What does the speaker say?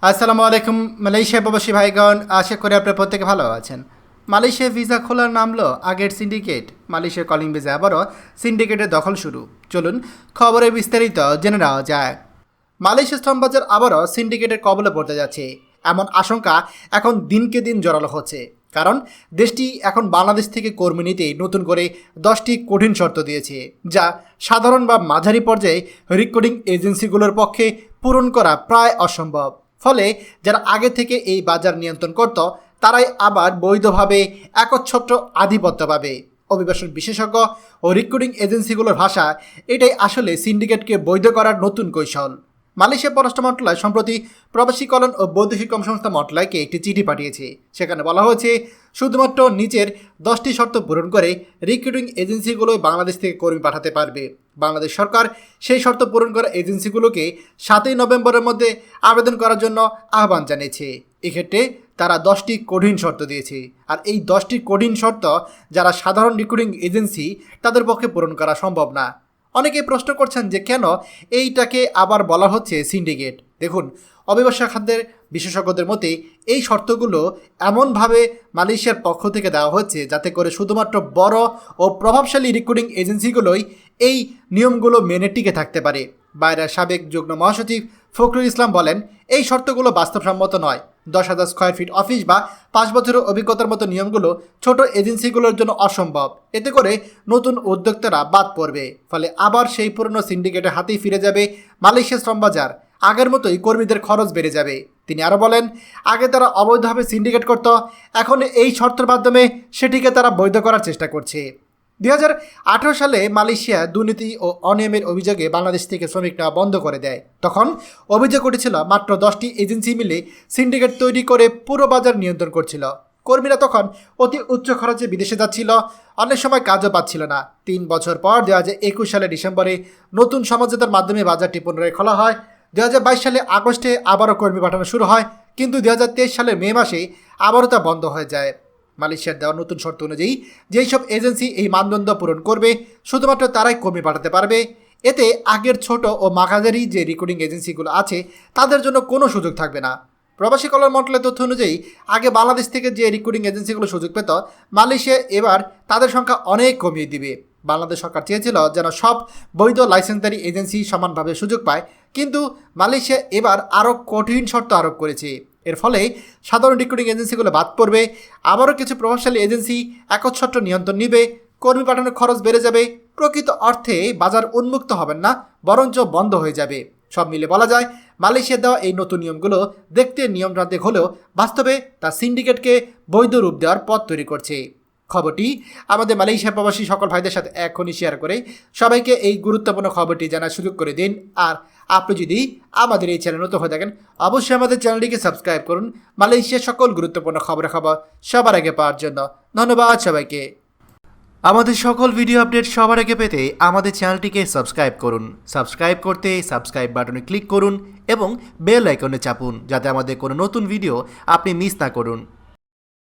আসসালামু আলাইকুম মালয়েশিয়া প্রবাসী ভাইগণ, আশা করি আপনারা প্রত্যেকে ভালো আছেন। মালয়েশিয়া ভিসা খোলার নামলো আগের সিন্ডিকেট। মালয়েশিয়ার কলিং ভিসা আবারও সিন্ডিকেটের দখল শুরু। চলুন খবরে বিস্তারিত জেনে নেওয়া যায়। মালয়েশিয়া শ্রম বাজার আবারও সিন্ডিকেটের কবলে পড়তে যাচ্ছে, এমন আশঙ্কা এখন দিনকে দিন জোরালো হচ্ছে। কারণ দেশটি এখন বাংলাদেশ থেকে কর্মী নিতে নতুন করে 10টি কঠিন শর্ত দিয়েছে, যা সাধারণ বা মাঝারি পর্যায়ে রিক্রুটিং এজেন্সিগুলোর পক্ষে পূরণ করা প্রায় অসম্ভব। ফলে যারা আগে থেকে এই বাজার নিয়ন্ত্রণ করত, তারাই আবার বৈধভাবে একচ্ছত্র আধিপত্য পাবে। অভিবাসন বিশেষজ্ঞ ও রিক্রুটিং এজেন্সিগুলোর ভাষা, এটাই আসলে সিন্ডিকেটকে বৈধ করার নতুন কৌশল। মালয়েশিয়া পররাষ্ট্র মন্ত্রণালয় সম্প্রতি প্রবাসী কল্যাণ ও বৈদেশিক কর্মসংস্থা মন্ত্রণালয়কে একটি চিঠি পাঠিয়েছে। সেখানে বলা হয়েছে, শুধুমাত্র নিচের 10টি শর্ত পূরণ করে রিক্রুটিং এজেন্সিগুলোই বাংলাদেশ থেকে কর্মী পাঠাতে পারবে। বাংলাদেশ সরকার সেই শর্ত পূরণ করা এজেন্সিগুলোকে 7ই নভেম্বরের মধ্যে আবেদন করার জন্য আহ্বান জানিয়েছে। এক্ষেত্রে তারা 10টি কঠিন শর্ত দিয়েছে। আর এই 10টি কঠিন শর্ত যারা সাধারণ রিক্রুটিং এজেন্সি, তাদের পক্ষে পূরণ করা সম্ভব না। অনেকে প্রশ্ন করছেন যে কেন এইটাকে আবার বলা হচ্ছে সিন্ডিকেট। দেখুন, অভিবাসন খাতের বিশেষজ্ঞদের মতে এই শর্তগুলো এমনভাবে মালয়েশিয়ার পক্ষ থেকে দেওয়া হচ্ছে যাতে করে শুধুমাত্র বড় ও প্রভাবশালী রিক্রুটিং এজেন্সিগুলোই এই নিয়মগুলো মেনে টিকে থাকতে পারে। বাইরের সাবেক যুগ্ম মহাসচিব ফখরুল ইসলাম বলেন, এই শর্তগুলো বাস্তবসম্মত নয়। 10,000 স্কয়ার ফিট অফিস বা 5 বছরের অভিজ্ঞতার মতো নিয়মগুলো ছোট এজেন্সিগুলোর জন্য অসম্ভব। এতে করে নতুন উদ্যোক্তারা বাদ পড়বে। ফলে আবার সেই পুরনো সিন্ডিকেটের হাতেই ফিরে যাবে মালয়েশিয়া শ্রম বাজার। আগের মতোই কর্মীদের খরচ বেড়ে যাবে। তিনি আরও বলেন, আগে তারা অবৈধভাবে সিন্ডিকেট করত, এখন এই শর্তের মাধ্যমে সেটিকে তারা বৈধ করার চেষ্টা করছে। 2018 সালে মালয়েশিয়া দুর্নীতি ও অনিয়মের অভিযোগে বাংলাদেশ থেকে শ্রমিক নেওয়া বন্ধ করে দেয়। তখন অভিযোগ উঠেছিল মাত্র 10টি এজেন্সি মিলে সিন্ডিকেট তৈরি করে পুরো বাজার নিয়ন্ত্রণ করছিল। কর্মীরা তখন অতি উচ্চ খরচে বিদেশে যাচ্ছিল, অনেক সময় কাজও পাচ্ছিল না। 3 বছর পর 2021 সালে ডিসেম্বরে নতুন সমঝোতার মাধ্যমে বাজারটি পুনরায় খোলা হয়। 2022 সালে আগস্টে আবারও কর্মী পাঠানো শুরু হয়, কিন্তু 2023 সালের মে মাসে আবারও তা বন্ধ হয়ে যায়। মালয়েশিয়ার দেওয়া নতুন শর্ত অনুযায়ী যেই সব এজেন্সি এই মানদণ্ড পূরণ করবে, শুধুমাত্র তারাই কর্মী পাঠাতে পারবে। এতে আগের ছোট ও মাঝারি যে রিক্রুটিং এজেন্সিগুলো আছে, তাদের জন্য কোনো সুযোগ থাকবে না। প্রবাসী কল্যাণ মন্ত্রণালয়ের তথ্য অনুযায়ী আগে বাংলাদেশ থেকে যে রিক্রুটিং এজেন্সিগুলো সুযোগ পেত, মালয়েশিয়া এবার তাদের সংখ্যা অনেক কমিয়ে দিবে। বাংলাদেশ সরকার চেয়েছিল যেন সব বৈধ লাইসেন্সধারী এজেন্সি সমানভাবে সুযোগ পায়, কিন্তু মালয়েশিয়া এবার আরও কঠিন শর্ত আরোপ করেছে। এর ফলে সাধারণ রিক্রুটিং এজেন্সিগুলো বাদ পড়বে। আবারও কিছু প্রভাবশালী এজেন্সি একচ্ছত্র নিয়ন্ত্রণ নিবে, কর্মী পাঠানোর খরচ বেড়ে যাবে। প্রকৃত অর্থে বাজার উন্মুক্ত হবেন না, বরঞ্চ বন্ধ হয়ে যাবে। সব মিলে বলা যায়, মালয়েশিয়া দেওয়া এই নতুন নিয়মগুলো দেখতে নিয়মতান্ত্রিক হলেও বাস্তবে তা সিন্ডিকেটকে বৈধ রূপ দেওয়ার পথ তৈরি করছে। খবরটি আমাদের মালয়েশিয়া প্রবাসী সকল ভাইদের সাথে এখনই শেয়ার করে সবাইকে এই গুরুত্বপূর্ণ খবরটি জানার সুযোগ করে দিন। আর আপনি যদি আমাদের এই চ্যানেল নতুন হয়ে থাকেন, অবশ্যই আমাদের চ্যানেলটিকে সাবস্ক্রাইব করুন মালয়েশিয়ার সকল গুরুত্বপূর্ণ খবর সবার আগে পাওয়ার জন্য। ধন্যবাদ সবাইকে। আমাদের সকল ভিডিও আপডেট সবার আগে পেতে আমাদের চ্যানেলটিকে সাবস্ক্রাইব করুন। সাবস্ক্রাইব করতে সাবস্ক্রাইব বাটনে ক্লিক করুন এবং বেল আইকনে চাপুন, যাতে আমাদের কোনো নতুন ভিডিও আপনি মিস না করুন।